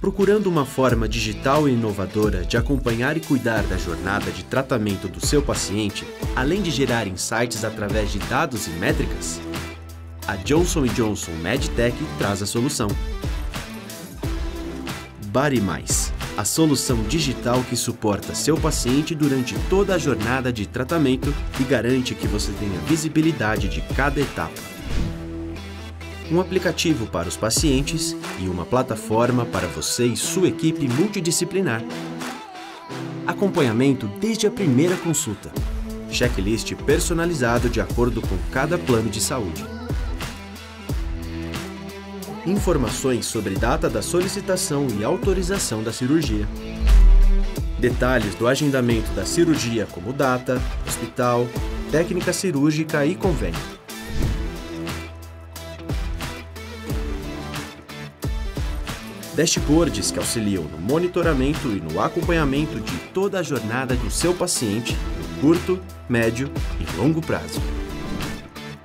Procurando uma forma digital e inovadora de acompanhar e cuidar da jornada de tratamento do seu paciente, além de gerar insights através de dados e métricas? A Johnson & Johnson MedTech traz a solução. BodyMais, a solução digital que suporta seu paciente durante toda a jornada de tratamento e garante que você tenha visibilidade de cada etapa. Um aplicativo para os pacientes e uma plataforma para você e sua equipe multidisciplinar. Acompanhamento desde a primeira consulta. Checklist personalizado de acordo com cada plano de saúde. Informações sobre data da solicitação e autorização da cirurgia. Detalhes do agendamento da cirurgia como data, hospital, técnica cirúrgica e convênio. Dashboards que auxiliam no monitoramento e no acompanhamento de toda a jornada do seu paciente no curto, médio e longo prazo.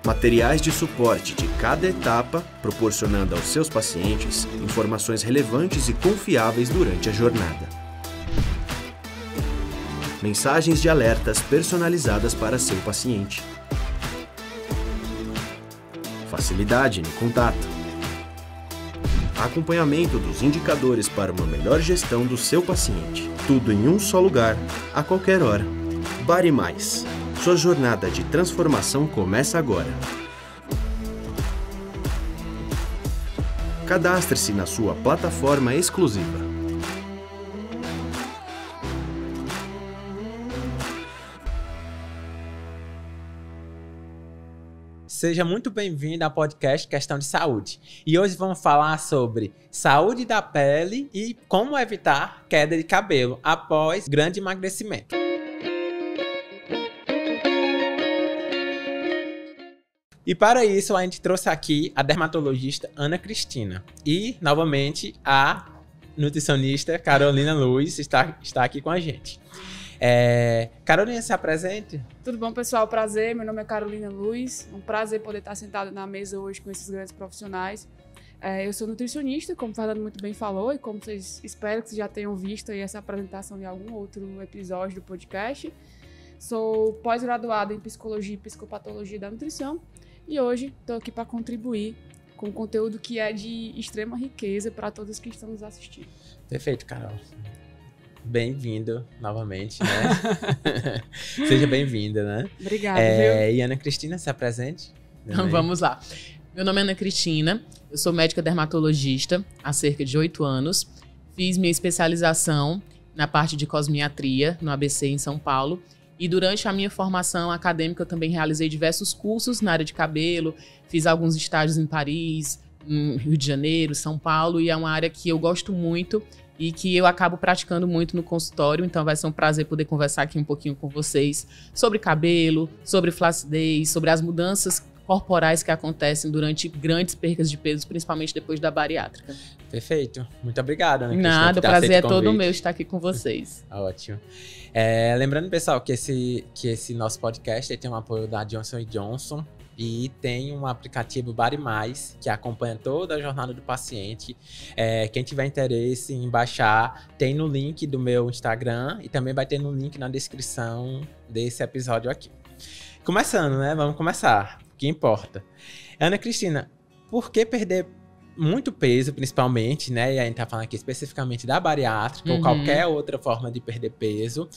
Materiais de suporte de cada etapa, proporcionando aos seus pacientes informações relevantes e confiáveis durante a jornada. Mensagens de alertas personalizadas para seu paciente. Facilidade no contato. Acompanhamento dos indicadores para uma melhor gestão do seu paciente. Tudo em um só lugar, a qualquer hora. BodyMais. Sua jornada de transformação começa agora. Cadastre-se na sua plataforma exclusiva. Seja muito bem-vindo ao podcast Questão de Saúde. E hoje vamos falar sobre saúde da pele e como evitar queda de cabelo após grande emagrecimento. E para isso a gente trouxe aqui a dermatologista Ana Cristina e, novamente, a nutricionista Carolina Luiz está aqui com a gente. Carolina, se apresente. Tudo bom, pessoal? Prazer, meu nome é Carolina Luiz. Um prazer poder estar sentada na mesa hoje com esses grandes profissionais. Eu sou nutricionista, como o Fernando muito bem falou, e como vocês esperam que vocês já tenham visto aí essa apresentação em algum outro episódio do podcast. Sou pós-graduada em Psicologia e Psicopatologia da Nutrição e hoje estou aqui para contribuir com conteúdo que é de extrema riqueza para todos que estão nos assistindo. Perfeito, Carol. Bem-vindo novamente, né? Seja bem-vinda, né? Obrigada, viu? E Ana Cristina, se apresente. Então, vamos lá. Meu nome é Ana Cristina, eu sou médica dermatologista há cerca de 8 anos. Fiz minha especialização na parte de cosmiatria no ABC em São Paulo. E durante a minha formação acadêmica eu também realizei diversos cursos na área de cabelo. Fiz alguns estágios em Paris, no Rio de Janeiro, São Paulo. E é uma área que eu gosto muito e que eu acabo praticando muito no consultório, então vai ser um prazer poder conversar aqui um pouquinho com vocês sobre cabelo, sobre flacidez, sobre as mudanças corporais que acontecem durante grandes percas de peso, principalmente depois da bariátrica. Perfeito. Muito obrigado, Ana Cristina. Nada, o prazer é todo meu estar aqui com vocês. Ótimo. Lembrando, pessoal, que esse nosso podcast tem um apoio da Johnson & Johnson, e tem um aplicativo BodyMais que acompanha toda a jornada do paciente. Quem tiver interesse em baixar, tem no link do meu Instagram e também vai ter no link na descrição desse episódio aqui. Começando, né? Vamos começar. O que importa. Ana Cristina, por que perder muito peso, principalmente, né? E a gente tá falando aqui especificamente da bariátrica ou qualquer outra forma de perder peso,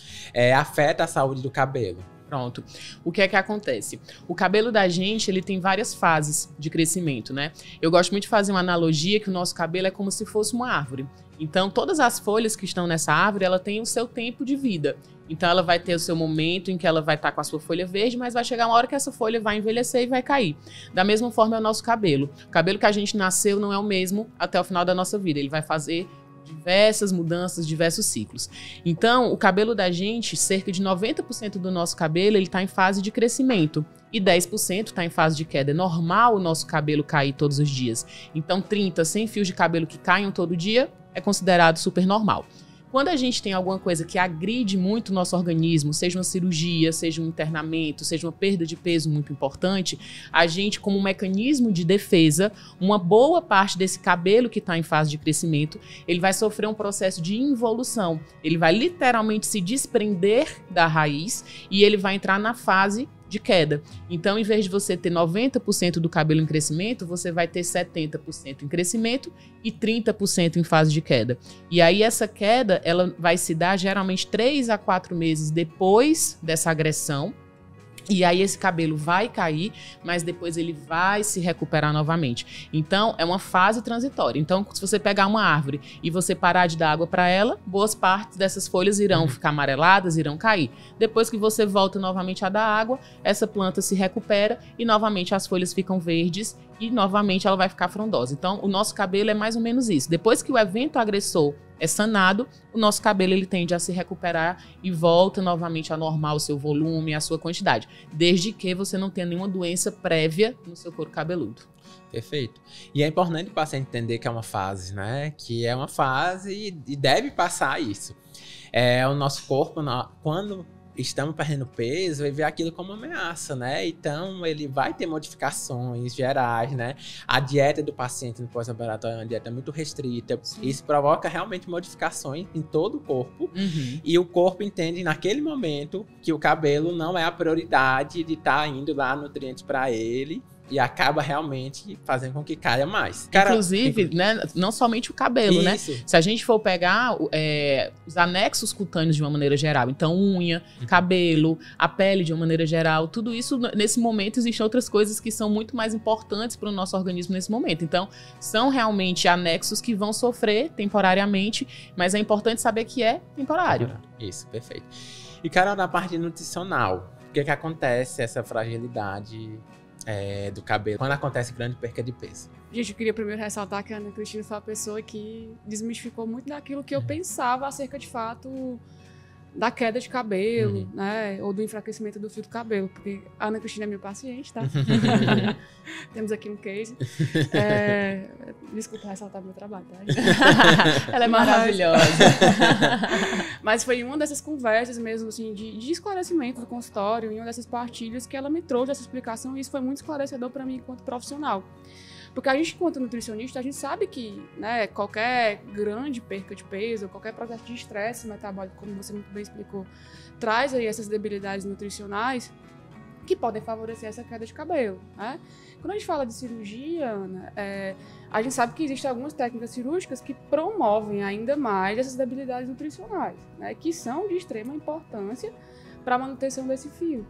afeta a saúde do cabelo? Pronto. O que é que acontece? O cabelo da gente, ele tem várias fases de crescimento, né? Eu gosto muito de fazer uma analogia que o nosso cabelo é como se fosse uma árvore. Então, todas as folhas que estão nessa árvore, ela tem o seu tempo de vida. Então, ela vai ter o seu momento em que ela vai estar com a sua folha verde, mas vai chegar uma hora que essa folha vai envelhecer e vai cair. Da mesma forma é o nosso cabelo. O cabelo que a gente nasceu não é o mesmo até o final da nossa vida. Ele vai fazer diversas mudanças, diversos ciclos. Então, o cabelo da gente, cerca de 90% do nosso cabelo, ele está em fase de crescimento e 10% está em fase de queda. É normal o nosso cabelo cair todos os dias. Então, 100 fios de cabelo que caem todo dia é considerado super normal. Quando a gente tem alguma coisa que agride muito o nosso organismo, seja uma cirurgia, seja um internamento, seja uma perda de peso muito importante, a gente, como um mecanismo de defesa, uma boa parte desse cabelo que está em fase de crescimento, ele vai sofrer um processo de involução. Ele vai literalmente se desprender da raiz e ele vai entrar na fase de queda. Então, em vez de você ter 90% do cabelo em crescimento, você vai ter 70% em crescimento e 30% em fase de queda. E aí, essa queda, ela vai se dar geralmente 3 a 4 meses depois dessa agressão. E aí esse cabelo vai cair, mas depois ele vai se recuperar novamente. Então, é uma fase transitória. Então, se você pegar uma árvore e você parar de dar água para ela, boas partes dessas folhas irão ficar amareladas, irão cair. Depois que você volta novamente a dar água, essa planta se recupera e novamente as folhas ficam verdes e novamente ela vai ficar frondosa. Então, o nosso cabelo é mais ou menos isso. Depois que o evento agressor é sanado, o nosso cabelo ele tende a se recuperar e volta novamente a normal o seu volume, a sua quantidade, desde que você não tenha nenhuma doença prévia no seu couro cabeludo. Perfeito. E é importante o paciente entender que é uma fase, né? Que é uma fase e deve passar isso. O nosso corpo, quando estamos perdendo peso, vai ver aquilo como uma ameaça, né? Então, ele vai ter modificações gerais, né? A dieta do paciente no pós-operatório é uma dieta muito restrita. Sim. Isso provoca realmente modificações em todo o corpo. E o corpo entende naquele momento que o cabelo não é a prioridade de estar indo lá nutrientes para ele. E acaba realmente fazendo com que caia mais. Inclusive, né, não somente o cabelo, né? Se a gente for pegar os anexos cutâneos de uma maneira geral, então unha, cabelo, a pele de uma maneira geral, tudo isso, nesse momento, existem outras coisas que são muito mais importantes para o nosso organismo nesse momento. Então, são realmente anexos que vão sofrer temporariamente, mas é importante saber que é temporário. Isso, perfeito. E, Carol, na parte nutricional, o que acontece essa fragilidade do cabelo quando acontece grande perca de peso? Gente, eu queria primeiro ressaltar que a Ana Cristina foi uma pessoa que desmistificou muito daquilo que eu pensava acerca de fato da queda de cabelo, né? Ou do enfraquecimento do fio do cabelo, porque a Ana Cristina é minha paciente, tá? Temos aqui um case. Desculpa ressaltar meu trabalho, tá? Ela é maravilhosa. Mas foi em uma dessas conversas mesmo, assim, de esclarecimento do consultório, em uma dessas partilhas, que ela me trouxe essa explicação, e isso foi muito esclarecedor para mim enquanto profissional. Porque a gente, enquanto nutricionista, a gente sabe que, né, qualquer grande perca de peso, qualquer processo de estresse metabólico, como você muito bem explicou, traz aí essas debilidades nutricionais que podem favorecer essa queda de cabelo, né? Quando a gente fala de cirurgia, Ana, a gente sabe que existem algumas técnicas cirúrgicas que promovem ainda mais essas debilidades nutricionais, né, que são de extrema importância para a manutenção desse fio.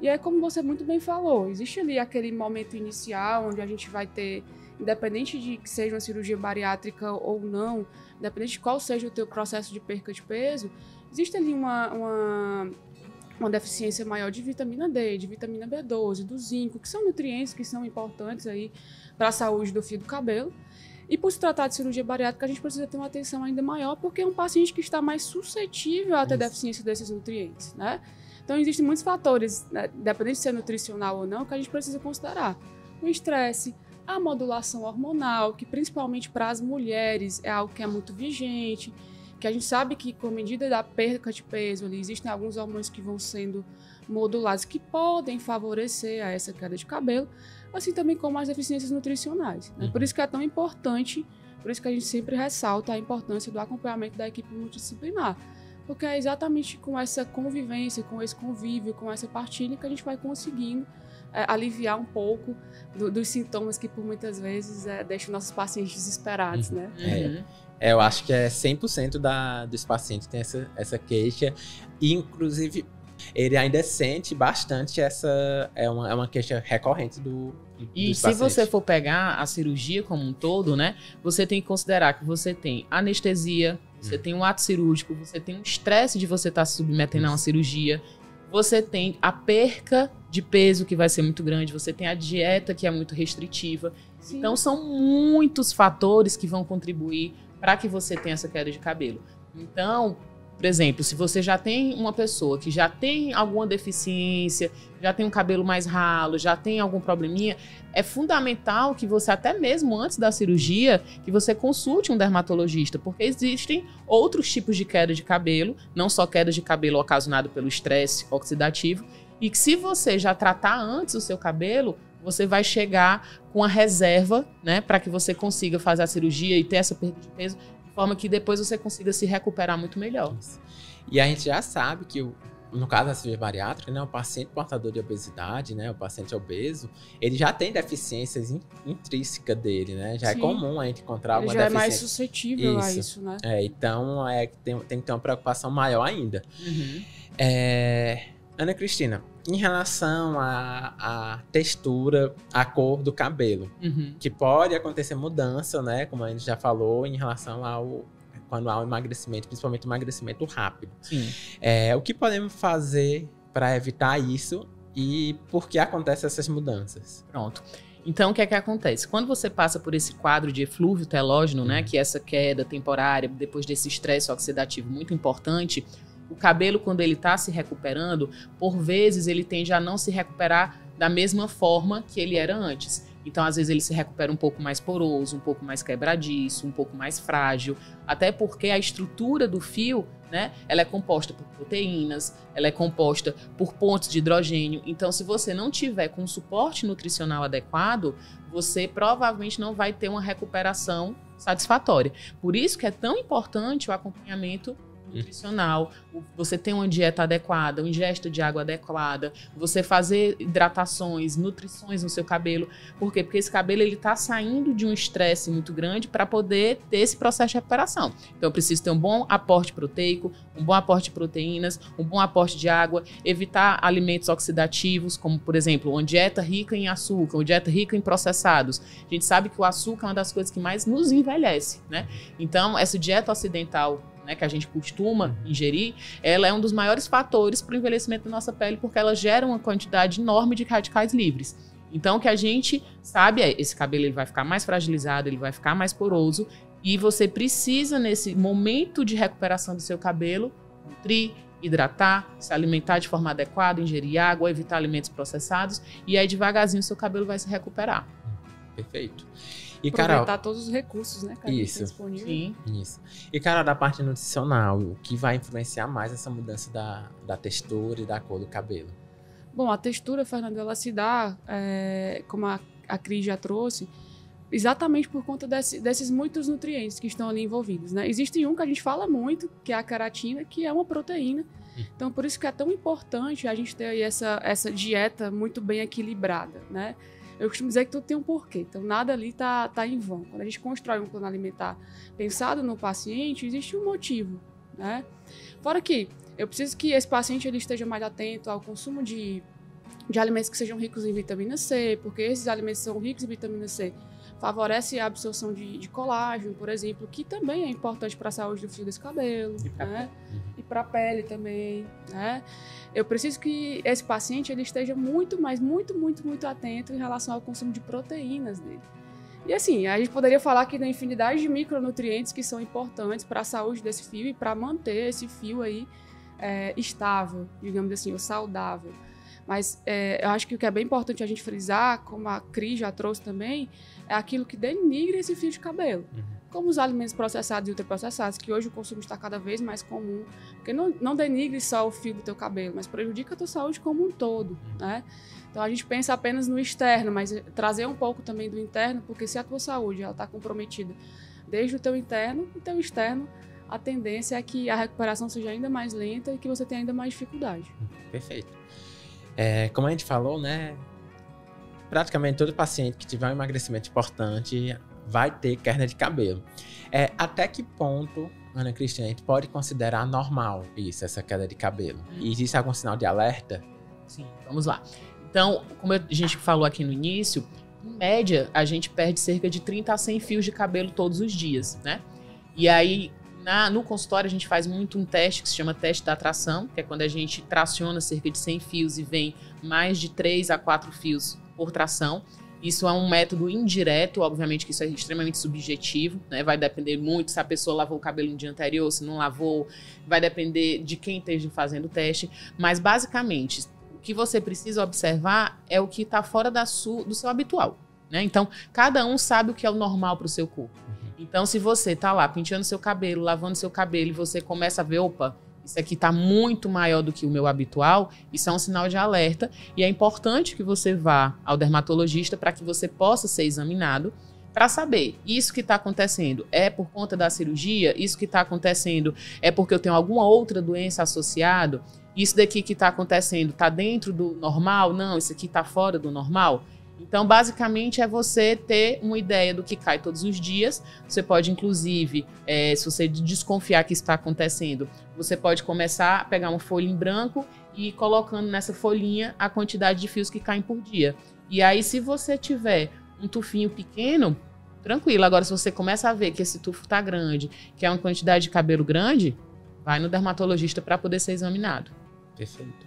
E é como você muito bem falou, existe ali aquele momento inicial onde a gente vai ter, independente de que seja uma cirurgia bariátrica ou não, independente de qual seja o teu processo de perca de peso, existe ali uma deficiência maior de vitamina D, de vitamina B12, do zinco, que são nutrientes que são importantes aí para a saúde do fio do cabelo. E por se tratar de cirurgia bariátrica, a gente precisa ter uma atenção ainda maior, porque é um paciente que está mais suscetível a ter deficiência desses nutrientes, né? Então, existem muitos fatores, né, independente de ser nutricional ou não, que a gente precisa considerar. O estresse, a modulação hormonal, que principalmente para as mulheres é algo que é muito vigente, que a gente sabe que com a medida da perca de peso, ali, existem alguns hormônios que vão sendo modulados, que podem favorecer a essa queda de cabelo, assim também como as deficiências nutricionais, né? Por isso que é tão importante, por isso que a gente sempre ressalta a importância do acompanhamento da equipe multidisciplinar. Porque é exatamente com essa convivência, com esse convívio, com essa partilha que a gente vai conseguindo aliviar um pouco dos sintomas que por muitas vezes deixam nossos pacientes desesperados, né? Eu acho que 100% dos pacientes tem essa queixa, e inclusive ele ainda sente bastante essa... É uma queixa recorrente dos E se pacientes. você for pegar a cirurgia como um todo, né? Você tem que considerar que você tem anestesia, você tem um ato cirúrgico, você tem um estresse de você estar se submetendo a uma cirurgia, você tem a perca de peso que vai ser muito grande, você tem a dieta que é muito restritiva. Sim. Então são muitos fatores que vão contribuir para que você tenha essa queda de cabelo. Então, Por exemplo, se você já tem uma pessoa que já tem alguma deficiência, já tem um cabelo mais ralo, já tem algum probleminha, é fundamental que você, até mesmo antes da cirurgia, que você consulte um dermatologista, porque existem outros tipos de queda de cabelo, não só queda de cabelo ocasionado pelo estresse oxidativo, e que se você já tratar antes o seu cabelo, você vai chegar com a reserva, né, para que você consiga fazer a cirurgia e ter essa perda de peso, de forma que depois você consiga se recuperar muito melhor. E a gente já sabe que, no caso da cirurgia bariátrica, né, o paciente portador de obesidade, né, o paciente obeso, ele já tem deficiências intrínsecas dele, né? Já Sim. é comum a gente encontrar alguma Ele já deficiência. é mais suscetível a isso, né? Então tem que ter uma preocupação maior ainda. Ana Cristina, em relação à textura, à cor do cabelo, que pode acontecer mudança, né? Como a gente já falou, em relação quando há um emagrecimento, principalmente emagrecimento rápido. Sim. O que podemos fazer para evitar isso e por que acontecem essas mudanças? Pronto. Então, o que é que acontece? Quando você passa por esse quadro de eflúvio telógeno, né, que é essa queda temporária, depois desse estresse oxidativo muito importante, o cabelo, quando ele está se recuperando, por vezes ele tende a não se recuperar da mesma forma que ele era antes. Então, às vezes, ele se recupera um pouco mais poroso, um pouco mais quebradiço, um pouco mais frágil, até porque a estrutura do fio, né, ela é composta por proteínas, ela é composta por pontos de hidrogênio. Então, se você não tiver com um suporte nutricional adequado, você provavelmente não vai ter uma recuperação satisfatória. Por isso que é tão importante o acompanhamento nutricional, você ter uma dieta adequada, uma ingesta de água adequada, você fazer hidratações, nutrições no seu cabelo. Por quê? Porque esse cabelo ele está saindo de um estresse muito grande para poder ter esse processo de recuperação. Então, eu preciso ter um bom aporte proteico, um bom aporte de proteínas, um bom aporte de água, evitar alimentos oxidativos, como, por exemplo, uma dieta rica em açúcar, uma dieta rica em processados. A gente sabe que o açúcar é uma das coisas que mais nos envelhece, né? Então, essa dieta ocidental, né, que a gente costuma ingerir, ela é um dos maiores fatores para o envelhecimento da nossa pele, porque ela gera uma quantidade enorme de radicais livres. Então, o que a gente sabe é esse cabelo ele vai ficar mais fragilizado, ele vai ficar mais poroso, e você precisa, nesse momento de recuperação do seu cabelo, nutrir, hidratar, se alimentar de forma adequada, ingerir água, evitar alimentos processados, e aí devagarzinho o seu cabelo vai se recuperar. Perfeito. E, aproveitar Carol, todos os recursos, né, que a gente tem disponível. Sim. Isso. E, Carol, da parte nutricional, o que vai influenciar mais essa mudança da textura e da cor do cabelo? Bom, a textura, Fernando, ela se dá, como a Cris já trouxe, exatamente por conta desses muitos nutrientes que estão ali envolvidos, né? Existe um que a gente fala muito, que é a queratina, que é uma proteína. Então, por isso que é tão importante a gente ter aí essa dieta muito bem equilibrada, né? Eu costumo dizer que tudo tem um porquê, então nada ali tá em vão. Quando a gente constrói um plano alimentar pensado no paciente, existe um motivo, né? Fora que eu preciso que esse paciente ele esteja mais atento ao consumo de alimentos que sejam ricos em vitamina C, porque esses alimentos são ricos em vitamina C, favorece a absorção de colágeno, por exemplo, que também é importante para a saúde do fio desse cabelo, né? E para a pele também, né? Eu preciso que esse paciente ele esteja muito atento em relação ao consumo de proteínas dele. E assim, a gente poderia falar aqui da infinidade de micronutrientes que são importantes para a saúde desse fio e para manter esse fio aí estável, digamos assim, ou saudável. Mas eu acho que o que é bem importante a gente frisar, como a Cris já trouxe também, é aquilo que denigra esse fio de cabelo. Como os alimentos processados e ultraprocessados, que hoje o consumo está cada vez mais comum, porque não denigre só o fio do teu cabelo, mas prejudica a tua saúde como um todo, né? Então a gente pensa apenas no externo, mas trazer um pouco também do interno, porque se a tua saúde está comprometida desde o teu interno e teu externo, a tendência é que a recuperação seja ainda mais lenta e que você tenha ainda mais dificuldade. Perfeito. Como a gente falou, né? Praticamente todo paciente que tiver um emagrecimento importante vai ter queda de cabelo. Até que ponto, Ana Cristina, a gente pode considerar normal essa queda de cabelo? E existe algum sinal de alerta? Sim, vamos lá. Então, como a gente falou aqui no início, em média, a gente perde cerca de 30 a 100 fios de cabelo todos os dias, né? E aí, no consultório, a gente faz muito um teste que se chama teste da tração, que é quando a gente traciona cerca de 100 fios e vem mais de 3 a 4 fios por tração. Isso é um método indireto, obviamente que isso é extremamente subjetivo, né? Vai depender muito se a pessoa lavou o cabelo no dia anterior, se não lavou, vai depender de quem esteja fazendo o teste. Mas, basicamente, o que você precisa observar é o que está fora do seu habitual, né? Então, cada um sabe o que é o normal para o seu corpo. Então, se você está lá penteando seu cabelo, lavando seu cabelo, e você começa a ver, opa, isso aqui está muito maior do que o meu habitual, isso é um sinal de alerta e é importante que você vá ao dermatologista para que você possa ser examinado para saber, isso que está acontecendo é por conta da cirurgia, isso que está acontecendo é porque eu tenho alguma outra doença associada, isso daqui que está acontecendo está dentro do normal, não, isso aqui está fora do normal. Então, basicamente, é você ter uma ideia do que cai todos os dias. Você pode, inclusive, se você desconfiar que isso está acontecendo, você pode começar a pegar uma folha em branco e ir colocando nessa folhinha a quantidade de fios que caem por dia. E aí, se você tiver um tufinho pequeno, tranquilo. Agora, se você começa a ver que esse tufo está grande, que é uma quantidade de cabelo grande, vai no dermatologista para poder ser examinado. Perfeito.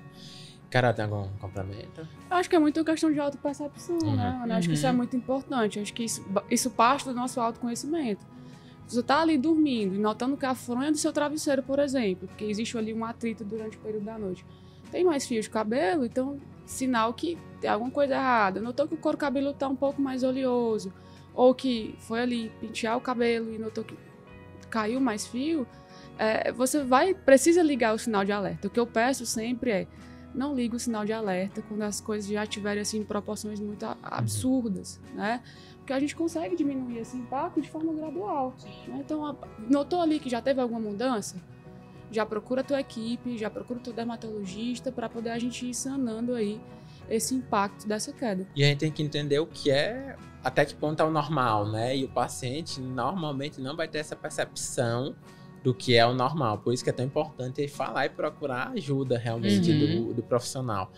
Carol, tem algum complemento? Eu acho que é muito questão de autopercepção, né? Eu acho que isso é muito importante. Eu acho que isso parte do nosso autoconhecimento. Você tá ali dormindo e notando que a fronha do seu travesseiro, por exemplo, porque existe ali um atrito durante o período da noite, tem mais fios de cabelo, então sinal que tem alguma coisa errada. Notou que o couro cabeludo tá um pouco mais oleoso, ou que foi ali pentear o cabelo e notou que caiu mais fio, você precisa ligar o sinal de alerta. O que eu peço sempre é: não liga o sinal de alerta quando as coisas já estiverem assim, em proporções muito absurdas, né? Porque a gente consegue diminuir esse impacto de forma gradual. Né? Então, notou ali que já teve alguma mudança? Já procura a tua equipe, já procura o teu dermatologista para poder a gente ir sanando aí esse impacto dessa queda. E a gente tem que entender o que é, até que ponto é o normal, né? E o paciente normalmente não vai ter essa percepção do que é o normal. Por isso que é tão importante ele falar e procurar ajuda realmente do profissional.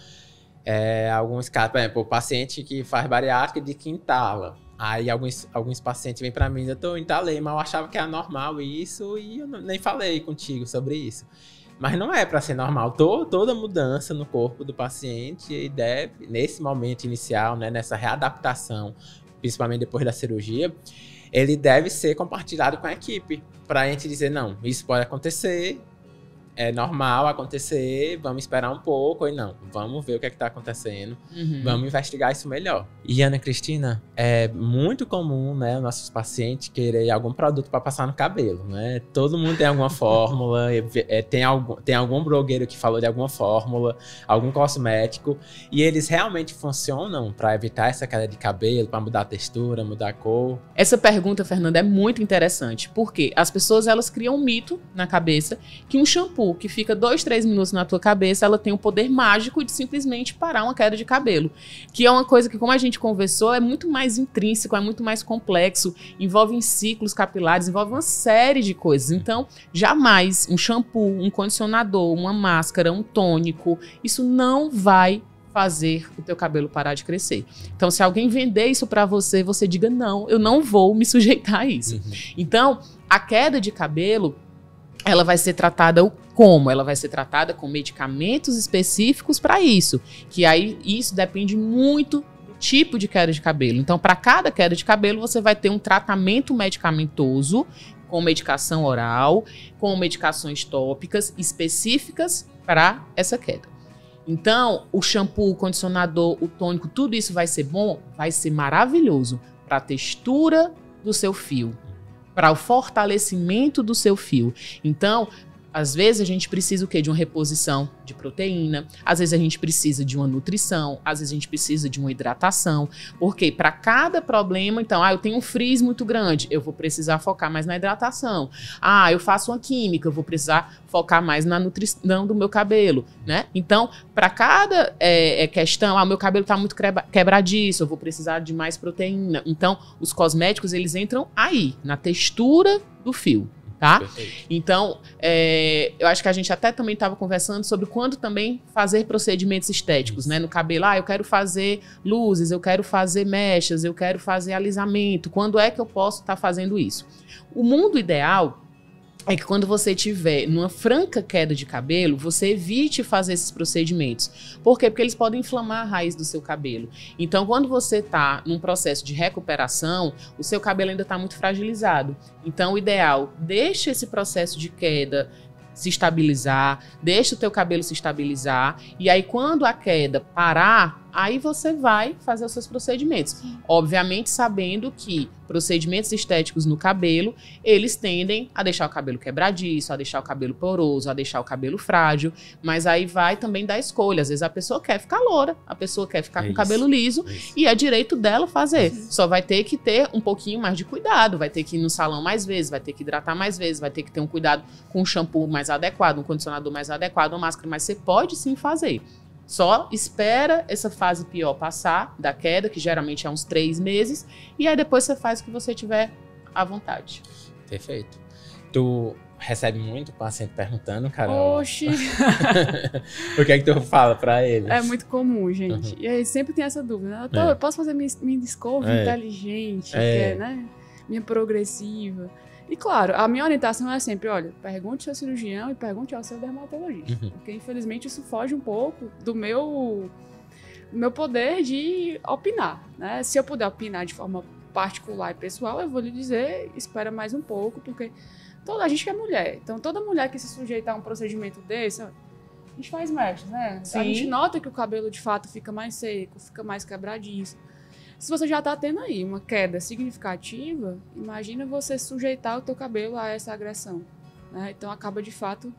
Alguns casos, por exemplo, o paciente que faz bariátrica de que entala. Aí alguns pacientes vêm para mim, eu entalei, mas eu achava que era normal isso e eu nem falei contigo sobre isso. Mas não é para ser normal. Toda mudança no corpo do paciente deve, nesse momento inicial, né, nessa readaptação, principalmente depois da cirurgia, ele deve ser compartilhado com a equipe, para a gente dizer, não, isso pode acontecer, é normal acontecer, vamos esperar um pouco, ou não, vamos ver o que é que tá acontecendo, vamos investigar isso melhor. E Ana Cristina, é muito comum, né, nossos pacientes quererem algum produto para passar no cabelo, né? Todo mundo tem alguma fórmula, tem algum blogueiro que falou de alguma fórmula, algum cosmético, e eles realmente funcionam para evitar essa queda de cabelo, para mudar a textura, mudar a cor? Essa pergunta, Fernanda, é muito interessante, porque as pessoas, elas criam um mito na cabeça que um shampoo que fica 2, 3 minutos na tua cabeça, ela tem o poder mágico de simplesmente parar uma queda de cabelo. Que é uma coisa que, como a gente conversou, é muito mais intrínseco, é muito mais complexo, envolve ciclos capilares, envolve uma série de coisas. Então, jamais um shampoo, um condicionador, uma máscara, um tônico, isso não vai fazer o teu cabelo parar de crescer. Então, se alguém vender isso pra você, você diga, não, eu não vou me sujeitar a isso. Então, a queda de cabelo, ela vai ser tratada como? Ela vai ser tratada com medicamentos específicos para isso. Que aí isso depende muito do tipo de queda de cabelo. Então, para cada queda de cabelo, você vai ter um tratamento medicamentoso com medicação oral, com medicações tópicas específicas para essa queda. Então, o shampoo, o condicionador, o tônico, tudo isso vai ser bom? Vai ser maravilhoso para a textura do seu fio, para o fortalecimento do seu fio. Então, às vezes a gente precisa o quê? De uma reposição de proteína, às vezes a gente precisa de uma nutrição, às vezes a gente precisa de uma hidratação, porque para cada problema, então, eu tenho um frizz muito grande, eu vou precisar focar mais na hidratação. Eu faço uma química, eu vou precisar focar mais na nutrição do meu cabelo, né? Então, para cada questão, o meu cabelo está muito quebradiço, eu vou precisar de mais proteína. Então, os cosméticos, eles entram aí, na textura do fio. Tá? Então, eu acho que a gente até também estava conversando sobre quando também fazer procedimentos estéticos, né? No cabelo, eu quero fazer luzes, eu quero fazer mechas, eu quero fazer alisamento. Quando é que eu posso estar fazendo isso? O mundo ideal é que quando você tiver numa franca queda de cabelo, você evite fazer esses procedimentos. Por quê? Porque eles podem inflamar a raiz do seu cabelo. Então, quando você está num processo de recuperação, o seu cabelo ainda está muito fragilizado. Então, o ideal, deixa esse processo de queda se estabilizar, deixa o teu cabelo se estabilizar, e aí quando a queda parar, aí você vai fazer os seus procedimentos. Obviamente sabendo que procedimentos estéticos no cabelo, eles tendem a deixar o cabelo quebradiço, a deixar o cabelo poroso, a deixar o cabelo frágil, mas aí vai também dar escolha. Às vezes a pessoa quer ficar loura, a pessoa quer ficar com o cabelo liso, e é direito dela fazer. Só vai ter que ter um pouquinho mais de cuidado, vai ter que ir no salão mais vezes, vai ter que hidratar mais vezes, vai ter que ter um cuidado com um shampoo mais adequado, um condicionador mais adequado, uma máscara, mas você pode sim fazer. Só espera essa fase pior passar da queda, que geralmente é uns 3 meses, e aí depois você faz o que você tiver à vontade. Perfeito. Tu recebe muito paciente perguntando, Carol? Oxi! O que é que tu fala pra eles? É muito comum, gente. E aí sempre tem essa dúvida, né? Eu posso fazer minha escova inteligente, que é, né? Minha progressiva. E claro, a minha orientação é sempre, olha, pergunte ao seu cirurgião e pergunte ao seu dermatologista. Porque infelizmente isso foge um pouco do meu poder de opinar, né? Se eu puder opinar de forma particular e pessoal, eu vou lhe dizer, espera mais um pouco, porque toda a gente que é mulher. Então toda mulher que se sujeita a um procedimento desse, a gente faz mechas, né? Sim. A gente nota que o cabelo de fato fica mais seco, fica mais quebradiço. Se você já está tendo aí uma queda significativa, imagina você sujeitar o teu cabelo a essa agressão, né? Então acaba de fato,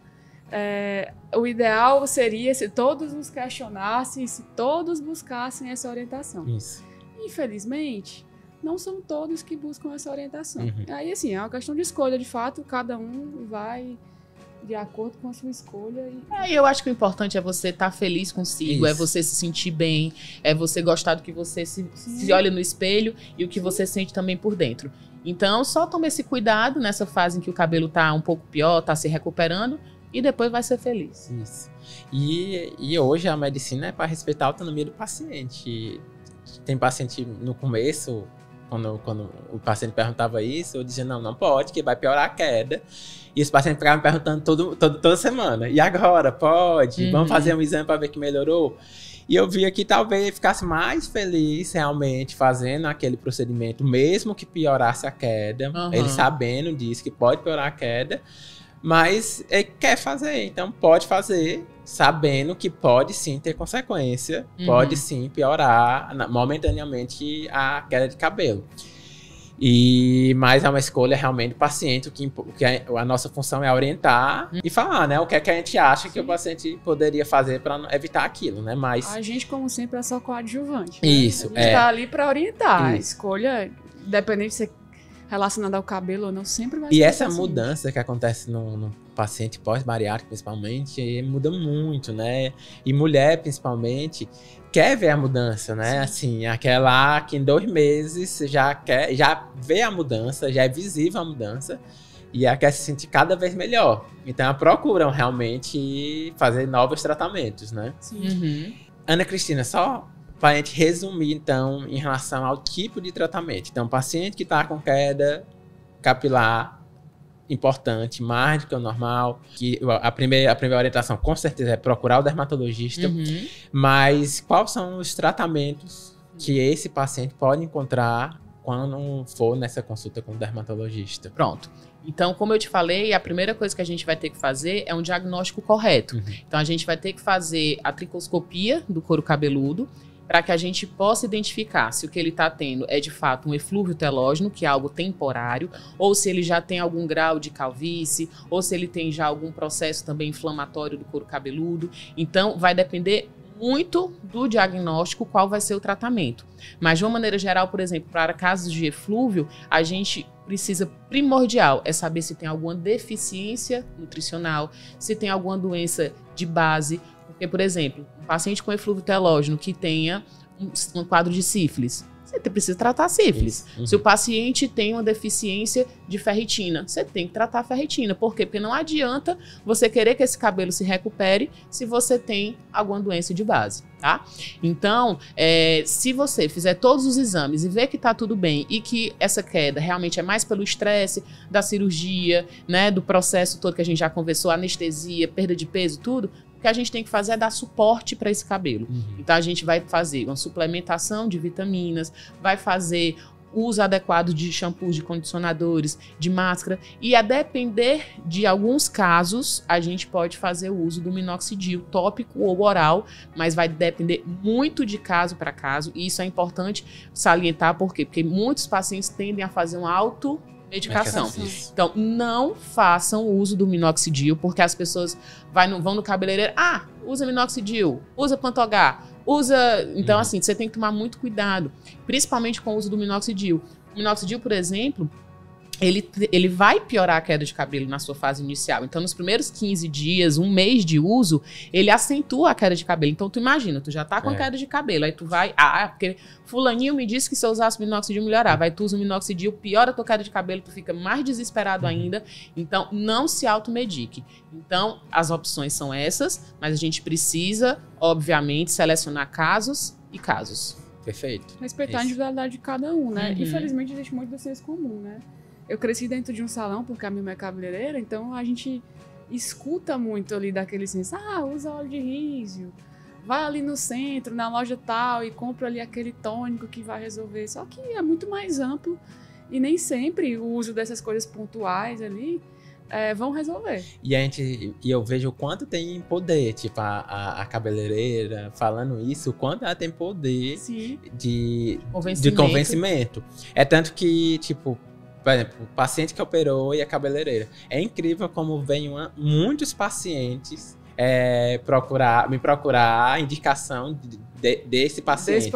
o ideal seria se todos nos questionassem, se todos buscassem essa orientação. Isso. Infelizmente, não são todos que buscam essa orientação. Aí assim, é uma questão de escolha, de fato, cada um vai de acordo com a sua escolha. Eu acho que o importante é você estar feliz consigo, é você se sentir bem, é você gostar do que você se olha no espelho e o que você sente também por dentro. Então, só tome esse cuidado nessa fase em que o cabelo tá um pouco pior, tá se recuperando, e depois vai ser feliz. Isso. E hoje a medicina é para respeitar a autonomia do paciente. Tem paciente no começo, quando o paciente perguntava isso, eu dizia, não pode, que vai piorar a queda. E os pacientes ficavam me perguntando toda semana. E agora? Pode? Vamos fazer um exame para ver que melhorou? E eu via que talvez ficasse mais feliz realmente fazendo aquele procedimento, mesmo que piorasse a queda. Ele sabendo disso, que pode piorar a queda. Mas ele quer fazer, então pode fazer, sabendo que pode sim ter consequência. Pode sim piorar momentaneamente a queda de cabelo. Mas é uma escolha realmente do paciente, que a nossa função é orientar e falar, né? O que é que a gente acha que o paciente poderia fazer para evitar aquilo, né? Mas a gente, como sempre, é só coadjuvante. Né? Isso. A gente tá ali para orientar. A escolha, independente de ser relacionada ao cabelo ou não, sempre vai ser. E essa mudança que acontece no paciente pós-bariátrico, principalmente, muda muito, né? E mulher, principalmente, quer ver a mudança, né? Assim, aquela que em 2 meses já vê a mudança, já é visível a mudança e ela quer se sentir cada vez melhor. Então, ela procuram realmente fazer novos tratamentos, né? Sim. Ana Cristina, só para a gente resumir, então, em relação ao tipo de tratamento. Então, paciente que está com queda capilar importante, mais do que o normal, que a primeira orientação com certeza é procurar o dermatologista, mas quais são os tratamentos que esse paciente pode encontrar quando for nessa consulta com o dermatologista? Pronto. Então, como eu te falei, a primeira coisa que a gente vai ter que fazer é um diagnóstico correto. Então, a gente vai ter que fazer a tricoscopia do couro cabeludo, para que a gente possa identificar se o que ele está tendo é de fato um eflúvio telógeno, que é algo temporário, ou se ele já tem algum grau de calvície, ou se ele tem já algum processo também inflamatório do couro cabeludo. Então, vai depender muito do diagnóstico qual vai ser o tratamento. Mas, de uma maneira geral, por exemplo, para casos de eflúvio, a gente precisa, primordial, é saber se tem alguma deficiência nutricional, se tem alguma doença de base. Porque, por exemplo, um paciente com eflúvio telógeno que tenha um quadro de sífilis, você precisa tratar a sífilis. Isso. Se o paciente tem uma deficiência de ferritina, você tem que tratar a ferritina. Por quê? Porque não adianta você querer que esse cabelo se recupere se você tem alguma doença de base, tá? Então, se você fizer todos os exames e ver que tá tudo bem e que essa queda realmente é mais pelo estresse da cirurgia, né, do processo todo que a gente já conversou, anestesia, perda de peso, tudo, o que a gente tem que fazer é dar suporte para esse cabelo. Então, a gente vai fazer uma suplementação de vitaminas, vai fazer uso adequado de shampoos, de condicionadores, de máscara. E a depender de alguns casos, a gente pode fazer o uso do minoxidil tópico ou oral, mas vai depender muito de caso para caso. E isso é importante salientar, por quê? Porque muitos pacientes tendem a fazer uma automedicação. Então, não façam o uso do minoxidil, porque as pessoas vão no cabeleireiro, usa minoxidil, usa Pantogá, usa... Então, assim, você tem que tomar muito cuidado, principalmente com o uso do minoxidil. O minoxidil, por exemplo, ele vai piorar a queda de cabelo na sua fase inicial. Então, nos primeiros 15 dias, um mês de uso, ele acentua a queda de cabelo. Então, tu imagina, tu já tá com queda de cabelo, aí tu vai... porque fulaninho me disse que se eu usasse minoxidil melhorar. Vai, tu usa o minoxidil, piora a tua queda de cabelo, tu fica mais desesperado ainda. Então, não se automedique. Então, as opções são essas, mas a gente precisa, obviamente, selecionar casos e casos. Perfeito. Respeitar a individualidade de cada um, né? Infelizmente, existe muito do senso comum, né? Eu cresci dentro de um salão, porque a minha mãe é cabeleireira, então a gente escuta muito ali daquele senso, usa óleo de rísio, vai ali no centro, na loja tal, e compra ali aquele tônico que vai resolver. Só que é muito mais amplo e nem sempre o uso dessas coisas pontuais ali vão resolver. E eu vejo o quanto tem poder, tipo, a cabeleireira falando isso, o quanto ela tem poder de convencimento. É tanto que, tipo, por exemplo, o paciente que operou e a cabeleireira. É incrível como vem muitos pacientes me procurar a indicação desse paciente,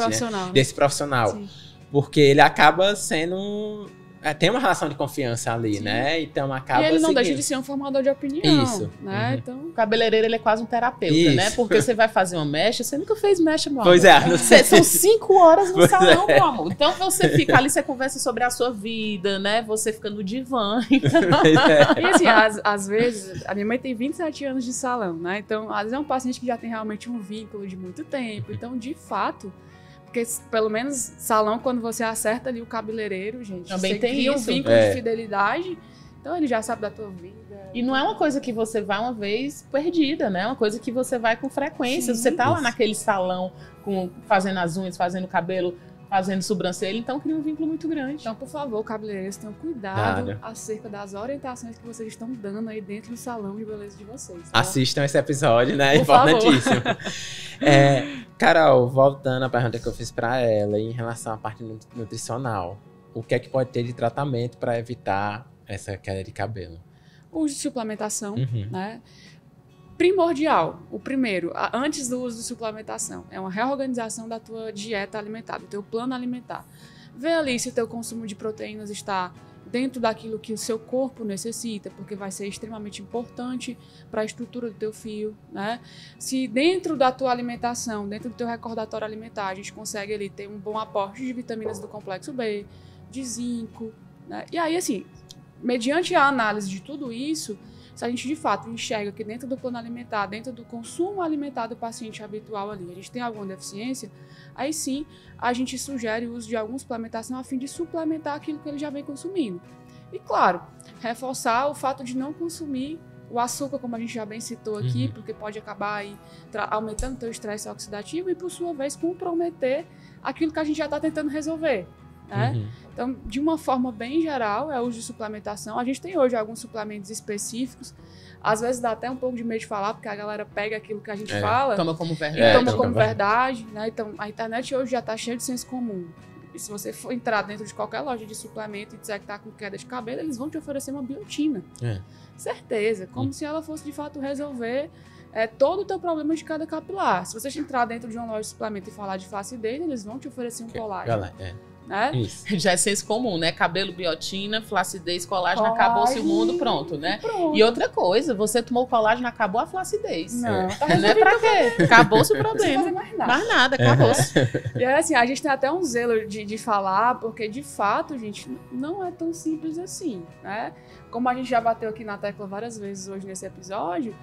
desse profissional. Sim. Porque ele acaba sendo... tem uma relação de confiança ali, né? Então acaba E ele não seguindo. deixa de ser um formador de opinião. Isso. Né? Então... O cabeleireiro, ele é quase um terapeuta, né? Porque você vai fazer uma mecha, você nunca fez mecha, meu amor. Pois é. Não sei. São 5 horas no salão, meu amor. Então você fica ali, você conversa sobre a sua vida, né? Você fica no divã. Então... E assim, às vezes, a minha mãe tem 27 anos de salão, né? Então, às vezes é um paciente que já tem realmente um vínculo de muito tempo. Então, de fato... Porque, pelo menos, salão, quando você acerta ali o cabeleireiro, gente, também você tem cria um isso. vínculo de fidelidade, então ele já sabe da tua vida. E não é uma coisa que você vai uma vez perdida, né? É uma coisa que você vai com frequência. Você tá lá naquele salão, fazendo as unhas, fazendo o cabelo, fazendo sobrancelha, então cria um vínculo muito grande. Então, por favor, cabeleireiros, tenham cuidado acerca das orientações que vocês estão dando aí dentro do salão de beleza de vocês. Tá? Assistam esse episódio, né? Por Importantíssimo. Carol, voltando à pergunta que eu fiz pra ela em relação à parte nutricional, o que é que pode ter de tratamento para evitar essa queda de cabelo? O uso de suplementação, né? Primordial, o primeiro, antes do uso de suplementação, é uma reorganização da tua dieta alimentar, do teu plano alimentar. Vê ali se o teu consumo de proteínas está dentro daquilo que o seu corpo necessita, porque vai ser extremamente importante para a estrutura do teu fio, né? Se dentro da tua alimentação, dentro do teu recordatório alimentar, a gente consegue ali ter um bom aporte de vitaminas do complexo B, de zinco, né? E aí, assim, mediante a análise de tudo isso, se a gente de fato enxerga que dentro do plano alimentar, dentro do consumo alimentar do paciente habitual ali, a gente tem alguma deficiência, aí sim a gente sugere o uso de alguma suplementação a fim de suplementar aquilo que ele já vem consumindo. E claro, reforçar o fato de não consumir o açúcar, como a gente já bem citou aqui, porque pode acabar aí aumentando o teu estresse oxidativo e, por sua vez, comprometer aquilo que a gente já está tentando resolver. Né? Então, de uma forma bem geral, é o uso de suplementação. A gente tem hoje alguns suplementos específicos. Às vezes dá até um pouco de medo de falar, porque a galera pega aquilo que a gente fala toma como verdade. e toma como verdade. Né? Então, a internet hoje já está cheia de senso comum. E se você for entrar dentro de qualquer loja de suplemento e disser que está com queda de cabelo, eles vão te oferecer uma biotina. Certeza. Como se ela fosse, de fato, resolver todo o teu problema de queda capilar. Se você entrar dentro de uma loja de suplemento e falar de flacidez, eles vão te oferecer um colágeno. né? Isso. Já é senso comum, né? Cabelo, biotina, flacidez, colágeno, acabou-se o mundo, pronto, né? Pronto. E outra coisa, você tomou colágeno, acabou a flacidez. Não, tá Não é pra quê? Acabou-se o Não precisa fazer problema. mais nada. Mais nada, acabou-se. E é assim, a gente tem até um zelo de falar, porque de fato, gente, não é tão simples assim, né? Como a gente já bateu aqui na tecla várias vezes hoje nesse episódio,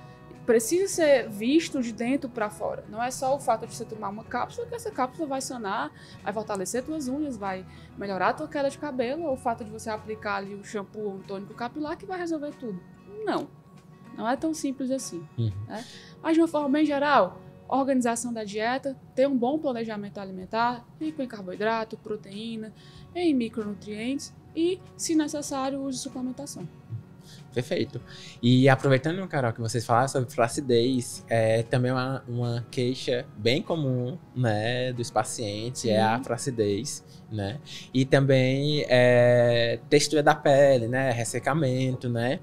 precisa ser visto de dentro para fora. Não é só o fato de você tomar uma cápsula, que essa cápsula vai sanar, vai fortalecer suas unhas, vai melhorar a tua queda de cabelo, ou o fato de você aplicar ali o shampoo ou um tônico capilar que vai resolver tudo. Não é tão simples assim. Né? Mas de uma forma bem geral, organização da dieta, ter um bom planejamento alimentar, rico em carboidrato, proteína, em micronutrientes e, se necessário, o uso de suplementação. Perfeito. E aproveitando, Carol, que vocês falaram sobre flacidez, também uma queixa bem comum, né, dos pacientes é a flacidez, né? E também textura da pele, né, ressecamento, né?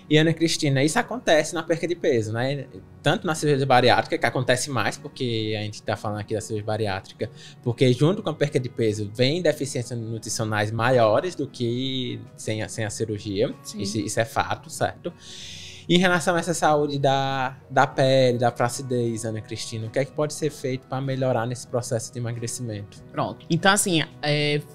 E Ana Cristina, isso acontece na perca de peso, né? Tanto na cirurgia bariátrica, que acontece mais, porque a gente está falando aqui da cirurgia bariátrica, porque junto com a perca de peso vem deficiências nutricionais maiores do que sem a cirurgia. Isso é fato, certo? E em relação a essa saúde da pele, da flacidez, Ana Cristina, o que é que pode ser feito para melhorar nesse processo de emagrecimento? Pronto. Então, assim,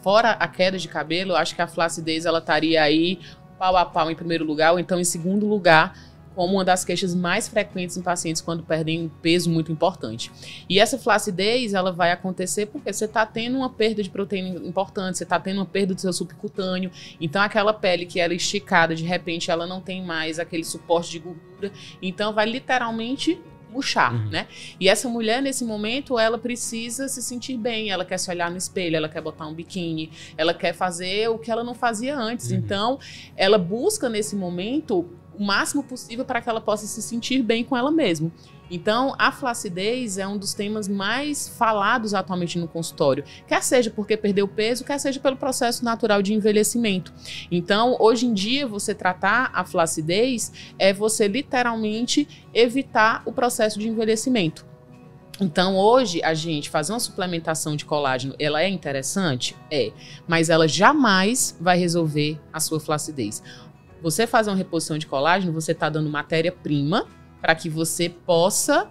fora a queda de cabelo, eu acho que a flacidez, ela estaria aí pau a pau em primeiro lugar, ou então em segundo lugar, como uma das queixas mais frequentes em pacientes quando perdem um peso muito importante. E essa flacidez, ela vai acontecer porque você está tendo uma perda de proteína importante, você está tendo uma perda do seu subcutâneo, então aquela pele que era esticada, de repente ela não tem mais aquele suporte de gordura, então vai literalmente murchar, né? E essa mulher, nesse momento, ela precisa se sentir bem, ela quer se olhar no espelho, ela quer botar um biquíni, ela quer fazer o que ela não fazia antes. Então, ela busca, nesse momento, o máximo possível para que ela possa se sentir bem com ela mesma. Então, a flacidez é um dos temas mais falados atualmente no consultório, quer seja porque perdeu peso, quer seja pelo processo natural de envelhecimento. Então, hoje em dia, você tratar a flacidez é você literalmente evitar o processo de envelhecimento. Então, hoje, a gente fazer uma suplementação de colágeno, ela é interessante? É, mas ela jamais vai resolver a sua flacidez. Você fazer uma reposição de colágeno, você está dando matéria-prima para que você possa